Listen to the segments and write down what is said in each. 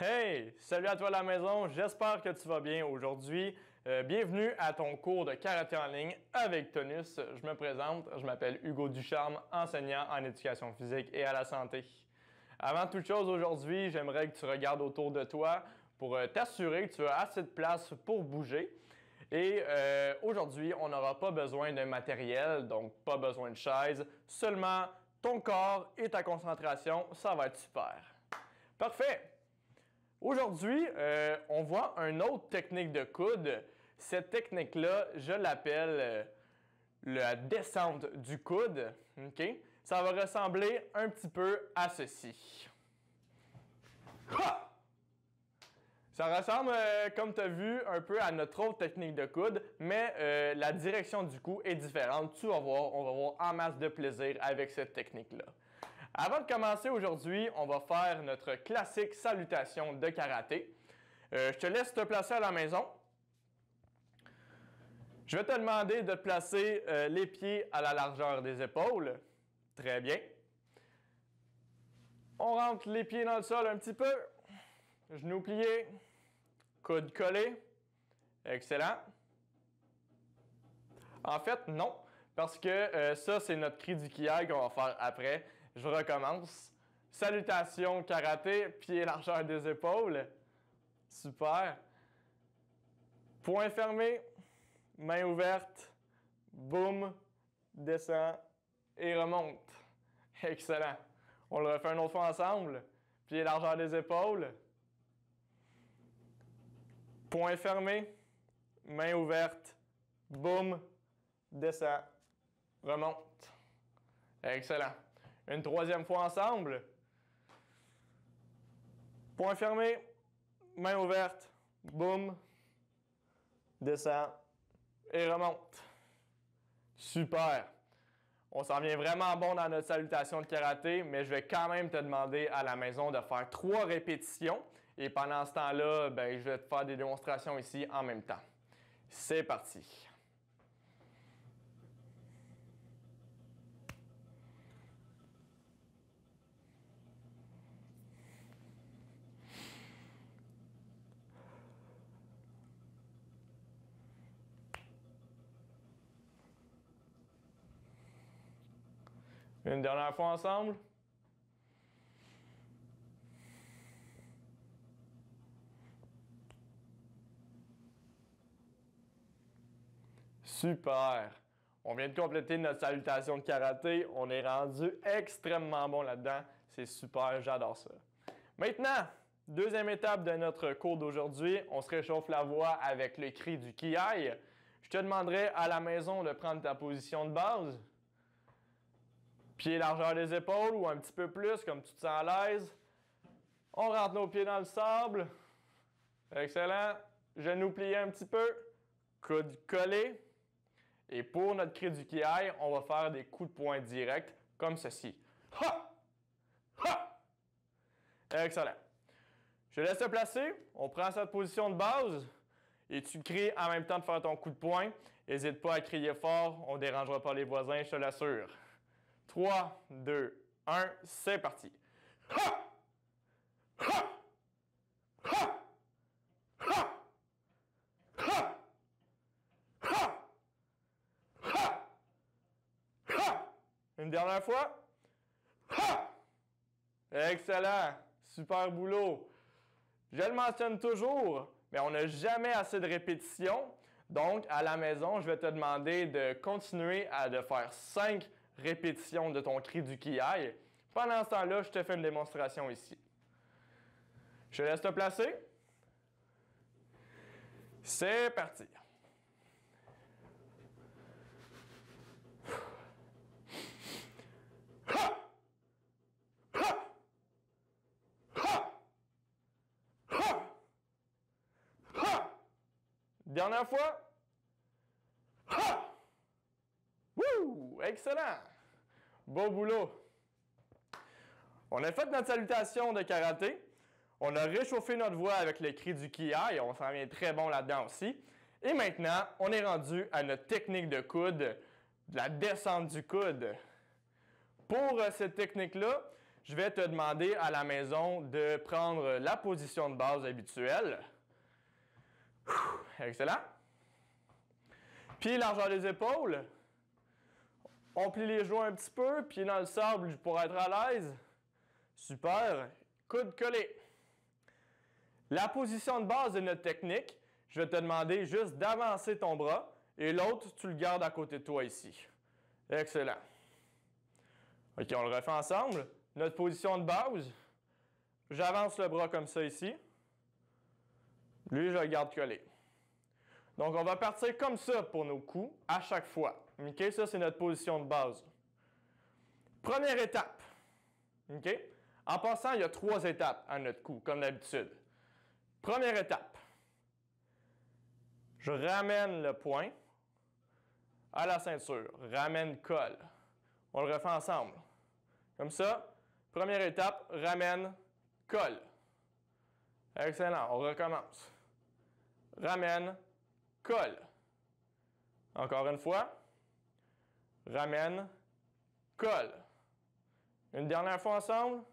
Hey! Salut à toi à la maison, j'espère que tu vas bien aujourd'hui. Bienvenue à ton cours de karaté en ligne avec Tonus. Je me présente, je m'appelle Hugo Ducharme, enseignant en éducation physique et à la santé. Avant toute chose aujourd'hui, j'aimerais que tu regardes autour de toi pour t'assurer que tu as assez de place pour bouger. Et aujourd'hui, on n'aura pas besoin d'un matériel, donc pas besoin de chaise, seulement ton corps et ta concentration, ça va être super. Parfait! Aujourd'hui, on voit une autre technique de coude. Cette technique-là, je l'appelle la descente du coude. Okay? Ça va ressembler un petit peu à ceci. Ha! Ça ressemble, comme tu as vu, un peu à notre autre technique de coude, mais la direction du coup est différente. Tu vas voir, on va avoir en masse de plaisir avec cette technique-là. Avant de commencer aujourd'hui, on va faire notre classique salutation de karaté. Je te laisse te placer à la maison. Je vais te demander de te placer les pieds à la largeur des épaules. Très bien. On rentre les pieds dans le sol un petit peu. Genoux pliés. Coude collé. Excellent. En fait, non. Parce que ça, c'est notre cri du kiai qu'on va faire après. Je recommence. Salutation karaté, pied largeur des épaules. Super. Poing fermé, main ouverte, boum, descend et remonte. Excellent. On le refait une autre fois ensemble. Pied largeur des épaules. Poing fermé, main ouverte, boum, descend, remonte. Excellent. Une troisième fois ensemble. Poing fermé, main ouverte, boum, descend et remonte. Super. On s'en vient vraiment bon dans notre salutation de karaté, mais je vais quand même te demander à la maison de faire 3 répétitions. Et pendant ce temps-là, je vais te faire des démonstrations ici en même temps. C'est parti. Une dernière fois ensemble. Super! On vient de compléter notre salutation de karaté. On est rendu extrêmement bon là-dedans. C'est super, j'adore ça. Maintenant, deuxième étape de notre cours d'aujourd'hui, on se réchauffe la voix avec le cri du kiai. Je te demanderai à la maison de prendre ta position de base. Pieds largeur des épaules ou un petit peu plus, comme tu te sens à l'aise. On rentre nos pieds dans le sable. Excellent. Genoux pliés un petit peu. Coude collé. Et pour notre cri du kiai, on va faire des coups de poing directs, comme ceci. Ha! Ha! Excellent. Je te laisse te placer. On prend cette position de base. Et tu cries en même temps de faire ton coup de poing. N'hésite pas à crier fort. On ne dérangera pas les voisins, je te l'assure. 3, 2, 1, c'est parti. Ha! Ha! Ha! Ha! Ha! Ha! Ha! Ha! Une dernière fois. Ha! Excellent. Super boulot. Je le mentionne toujours, mais on n'a jamais assez de répétitions. Donc, à la maison, je vais te demander de continuer de faire 5 répétition de ton cri du kiai. Pendant ce temps-là, je te fais une démonstration ici. Je te laisse te placer. C'est parti. Ha! Ha! Ha! Ha! Ha! Dernière fois. Ha! Wouh! Excellent! Beau boulot! On a fait notre salutation de karaté. On a réchauffé notre voix avec le cri du kiai. On s'en vient très bon là-dedans aussi. Et maintenant, on est rendu à notre technique de coude, de la descente du coude. Pour cette technique-là, je vais te demander à la maison de prendre la position de base habituelle. Excellent. Pieds largeur des épaules. On plie les genoux un petit peu, pieds dans le sable pour être à l'aise. Super. Coude collé. La position de base de notre technique, je vais te demander juste d'avancer ton bras et l'autre, tu le gardes à côté de toi ici. Excellent. OK, on le refait ensemble. Notre position de base, j'avance le bras comme ça ici. Lui, je le garde collé. Donc, on va partir comme ça pour nos coups à chaque fois. OK? Ça, c'est notre position de base. Première étape. OK? En passant, il y a 3 étapes à notre coup, comme d'habitude. Première étape. Je ramène le poing à la ceinture. Ramène, colle. On le refait ensemble. Comme ça. Première étape, ramène, colle. Excellent. On recommence. Ramène, colle. Encore une fois. Ramène, colle. Une dernière fois ensemble.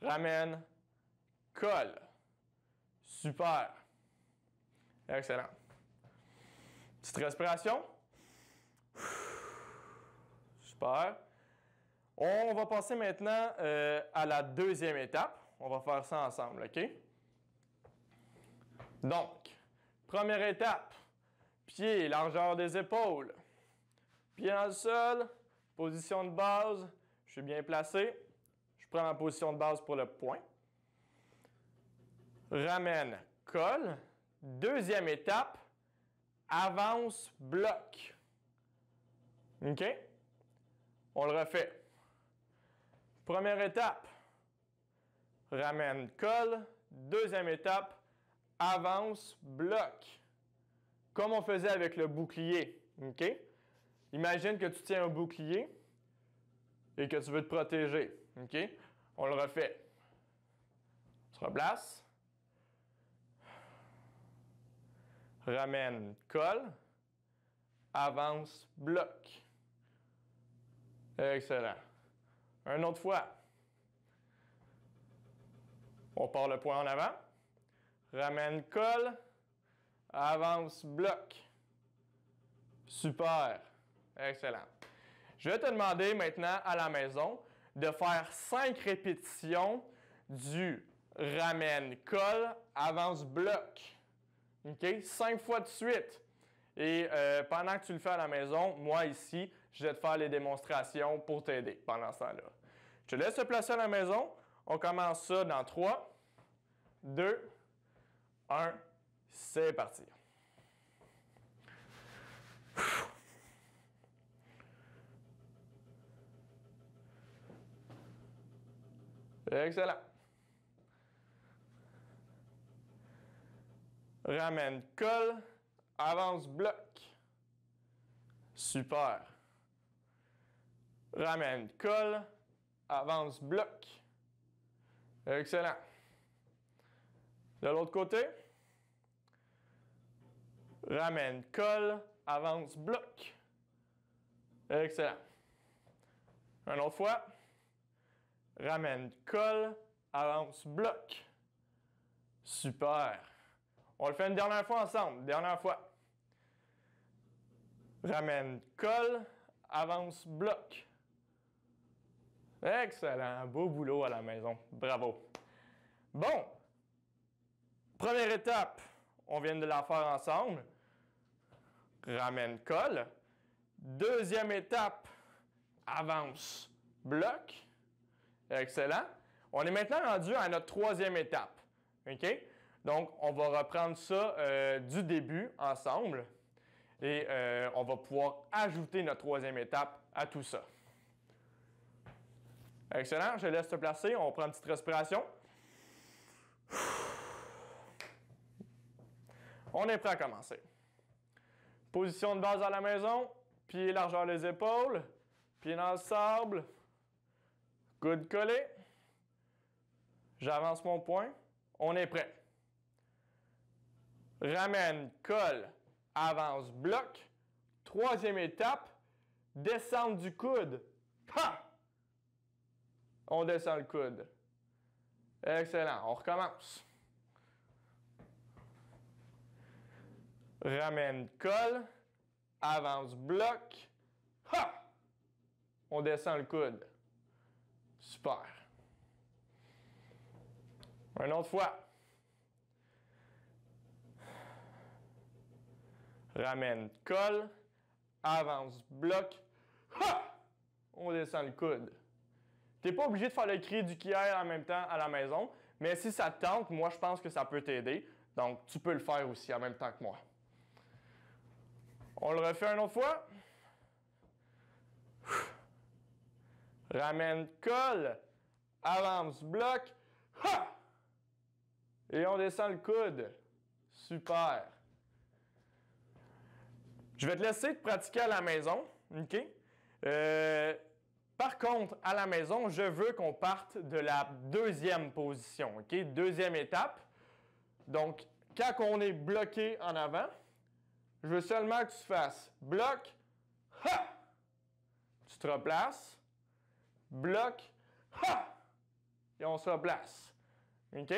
Ramène, colle. Super. Excellent. Petite respiration. Super. On va passer maintenant à la deuxième étape. On va faire ça ensemble, OK? Donc, première étape, pied, largeur des épaules. Pied dans le sol, position de base. Je suis bien placé. Je prends ma position de base pour le point. Ramène, colle. Deuxième étape, avance, bloc. OK? On le refait. Première étape, ramène, colle. Deuxième étape, avance, bloc. Comme on faisait avec le bouclier. OK? Imagine que tu tiens un bouclier et que tu veux te protéger. OK? On le refait. On se replace. Ramène, colle. Avance, bloc. Excellent. Une autre fois. On part le poing en avant. Ramène, colle. Avance, bloc. Super. Excellent. Je vais te demander maintenant à la maison de faire 5 répétitions du ramène, colle, avance, bloc. OK? 5 fois de suite. Et pendant que tu le fais à la maison, moi ici, je vais te faire les démonstrations pour t'aider pendant ce temps-là. Je te laisse te placer à la maison. On commence ça dans 3, 2, 1. C'est parti. Excellent. Ramène, colle, avance, bloc. Super. Ramène, colle, avance, bloc. Excellent. De l'autre côté. Ramène, colle, avance, bloc. Excellent. Une autre fois. Ramène, colle, avance, bloc. Super. On le fait une dernière fois ensemble. Dernière fois. Ramène, colle, avance, bloc. Excellent. Beau boulot à la maison. Bravo. Bon. Première étape, on vient de la faire ensemble. Ramène, colle. Deuxième étape, avance, bloc. Excellent. On est maintenant rendu à notre troisième étape. OK? Donc, on va reprendre ça du début ensemble et on va pouvoir ajouter notre troisième étape à tout ça. Excellent. Je laisse te placer. On prend une petite respiration. On est prêt à commencer. Position de base à la maison. Pieds largeur des épaules. Pieds dans le sable. Coude collé. J'avance mon poing. On est prêt. Ramène, colle, avance, bloc. Troisième étape, descendre du coude. Ha! On descend le coude. Excellent. On recommence. Ramène, colle. Avance, bloc. Ha! On descend le coude. Super. Une autre fois. Ramène, colle. Avance, bloc. Ha! On descend le coude. Tu n'es pas obligé de faire le cri du Kier en même temps à la maison, mais si ça te tente, moi je pense que ça peut t'aider. Donc tu peux le faire aussi en même temps que moi. On le refait une autre fois. Ramène, colle. Avance, bloc. Ha! Et on descend le coude. Super. Je vais te laisser te pratiquer à la maison. OK? Par contre, à la maison, je veux qu'on parte de la deuxième position. OK? Deuxième étape. Donc, quand on est bloqué en avant, je veux seulement que tu fasses bloc, ha! Tu te replaces, bloc, ha! Et on se replace. OK?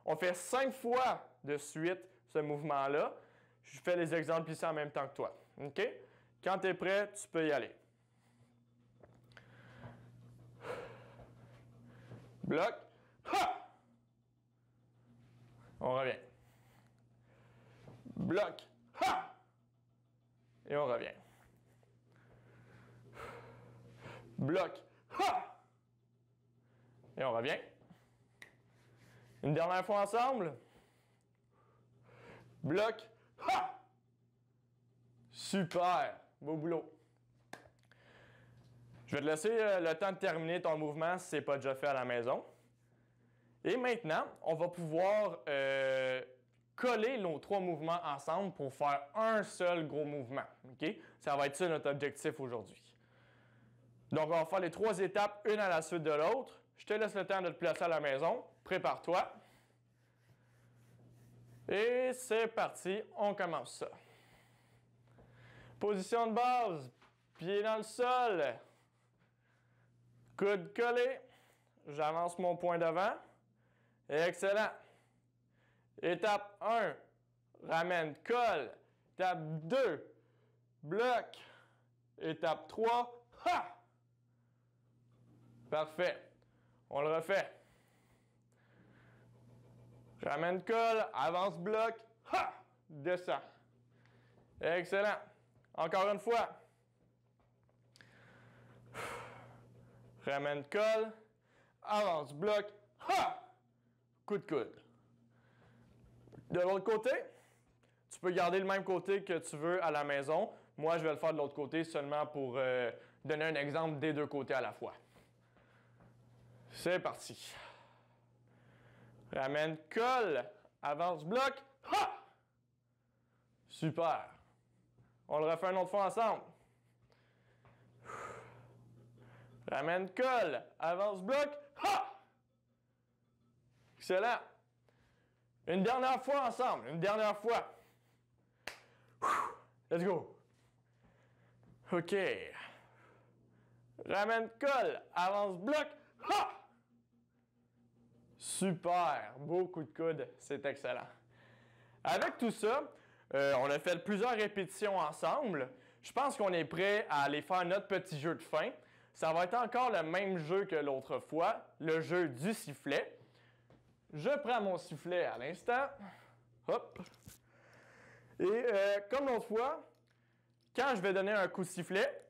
On fait 5 fois de suite ce mouvement-là. Je fais les exemples ici en même temps que toi. OK? Quand tu es prêt, tu peux y aller. Bloc, ha! On revient. Bloc, ha! Et on revient. Bloc, ha! Et on revient. Une dernière fois ensemble. Bloc, ha! Super! Beau boulot. Je vais te laisser le temps de terminer ton mouvement si ce n'est pas déjà fait à la maison. Et maintenant, on va pouvoir coller nos 3 mouvements ensemble pour faire un seul gros mouvement. Okay? Ça va être ça notre objectif aujourd'hui. Donc, on va faire les 3 étapes, une à la suite de l'autre. Je te laisse le temps de te placer à la maison. Prépare-toi. Et c'est parti, on commence ça. Position de base, pied dans le sol. Coude collé. J'avance mon poing devant. Excellent. Étape 1, ramène, colle. Étape 2, bloc. Étape 3, ha! Parfait. On le refait. Ramène, colle, avance, bloc, ha! Descend. Excellent. Encore une fois. Ramène, colle, avance, bloc, ha! Coup de coude. De l'autre côté, tu peux garder le même côté que tu veux à la maison. Moi, je vais le faire de l'autre côté seulement pour donner un exemple des deux côtés à la fois. C'est parti. Ramène, colle, avance, bloc, ha! Super. On le refait une autre fois ensemble. Ramène, colle, avance, bloc, ha! Excellent. Une dernière fois ensemble. Une dernière fois. Let's go. OK. Ramène, colle, avance, bloc, ha! Super. Beau coup de coude. C'est excellent. Avec tout ça, on a fait plusieurs répétitions ensemble. Je pense qu'on est prêt à aller faire notre petit jeu de fin. Ça va être encore le même jeu que l'autre fois, le jeu du sifflet. Je prends mon sifflet à l'instant. Hop. Et comme l'autre fois, quand je vais donner un coup de sifflet,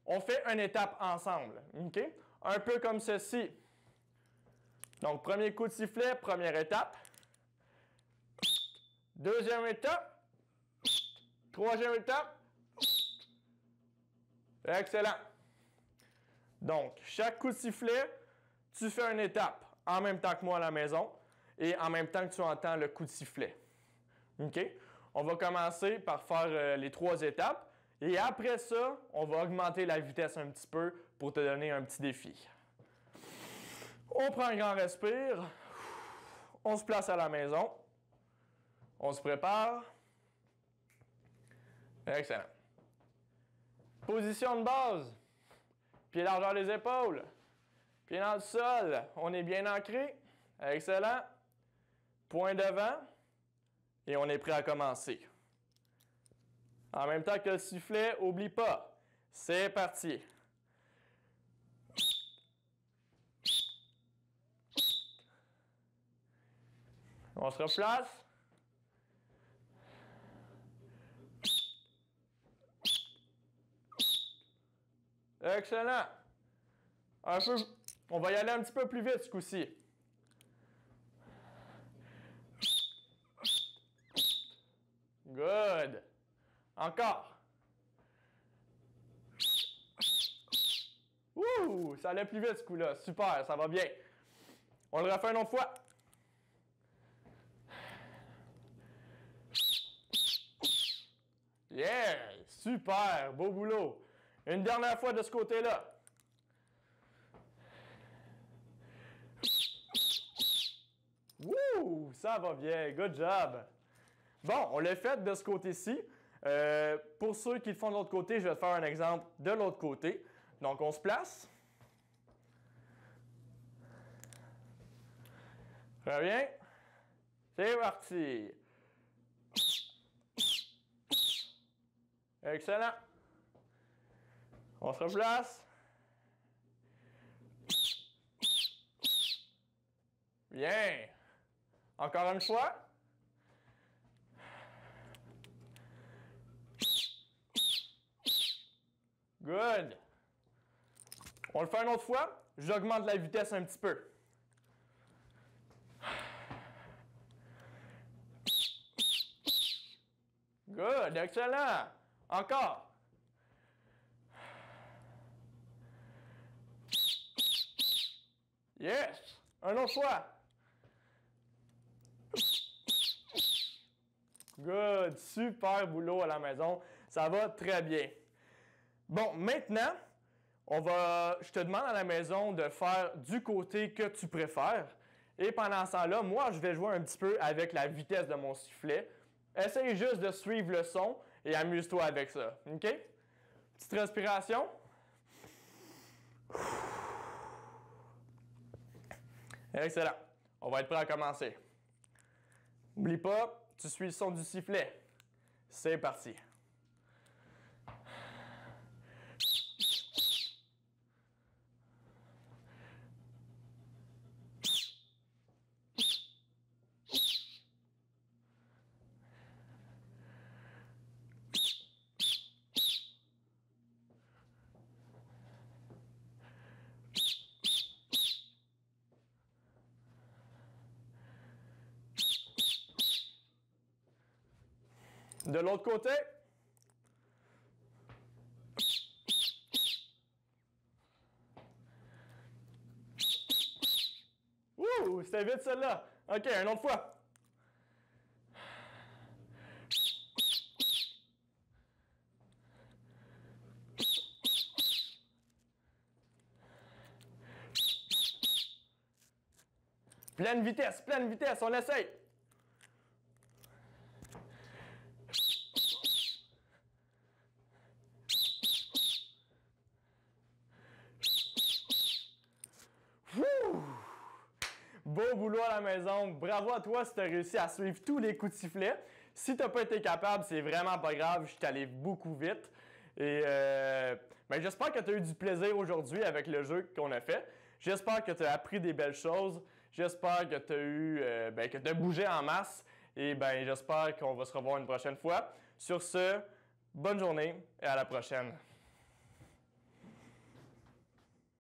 on fait une étape ensemble. Okay? Un peu comme ceci. Donc, premier coup de sifflet, première étape. Deuxième étape. Troisième étape. Excellent. Donc, chaque coup de sifflet, tu fais une étape en même temps que moi à la maison et en même temps que tu entends le coup de sifflet. OK? On va commencer par faire les 3 étapes et après ça, on va augmenter la vitesse un petit peu pour te donner un petit défi. On prend un grand respire. On se place à la maison. On se prépare. Excellent. Position de base. Pied largeur des épaules. Pied dans le sol, on est bien ancré. Excellent. Point devant. Et on est prêt à commencer. En même temps que le sifflet, n'oublie pas. C'est parti. On se replace. Excellent. On va y aller un petit peu plus vite ce coup-ci. Good. Encore. Ouh, ça allait plus vite ce coup-là. Super, ça va bien. On le refait une autre fois. Yeah, super, beau boulot. Une dernière fois de ce côté-là. Wouh, ça va bien, good job. Bon, on l'a fait de ce côté-ci. Pour ceux qui le font de l'autre côté, je vais te faire un exemple de l'autre côté. Donc, on se place. Reviens. C'est parti. Excellent. On se replace. Bien. Encore une fois. Good. On le fait une autre fois. J'augmente la vitesse un petit peu. Good. Excellent. Encore. Yes. Un autre fois. Good. Super boulot à la maison. Ça va très bien. Bon, maintenant, je te demande à la maison de faire du côté que tu préfères. Et pendant ce temps-là, moi, je vais jouer un petit peu avec la vitesse de mon sifflet. Essaye juste de suivre le son et amuse-toi avec ça. OK? Petite respiration. Excellent. On va être prêt à commencer. N'oublie pas, tu suis le son du sifflet. C'est parti. De l'autre côté. Ouh, c'était vite celle-là. OK, une autre fois. Pleine vitesse, on essaye. Beau boulot à la maison. Bravo à toi si tu as réussi à suivre tous les coups de sifflet. Si tu n'as pas été capable, c'est vraiment pas grave. Je suis allé beaucoup vite. Et j'espère que tu as eu du plaisir aujourd'hui avec le jeu qu'on a fait. J'espère que tu as appris des belles choses. J'espère que tu as bougé en masse. Et j'espère qu'on va se revoir une prochaine fois. Sur ce, bonne journée et à la prochaine.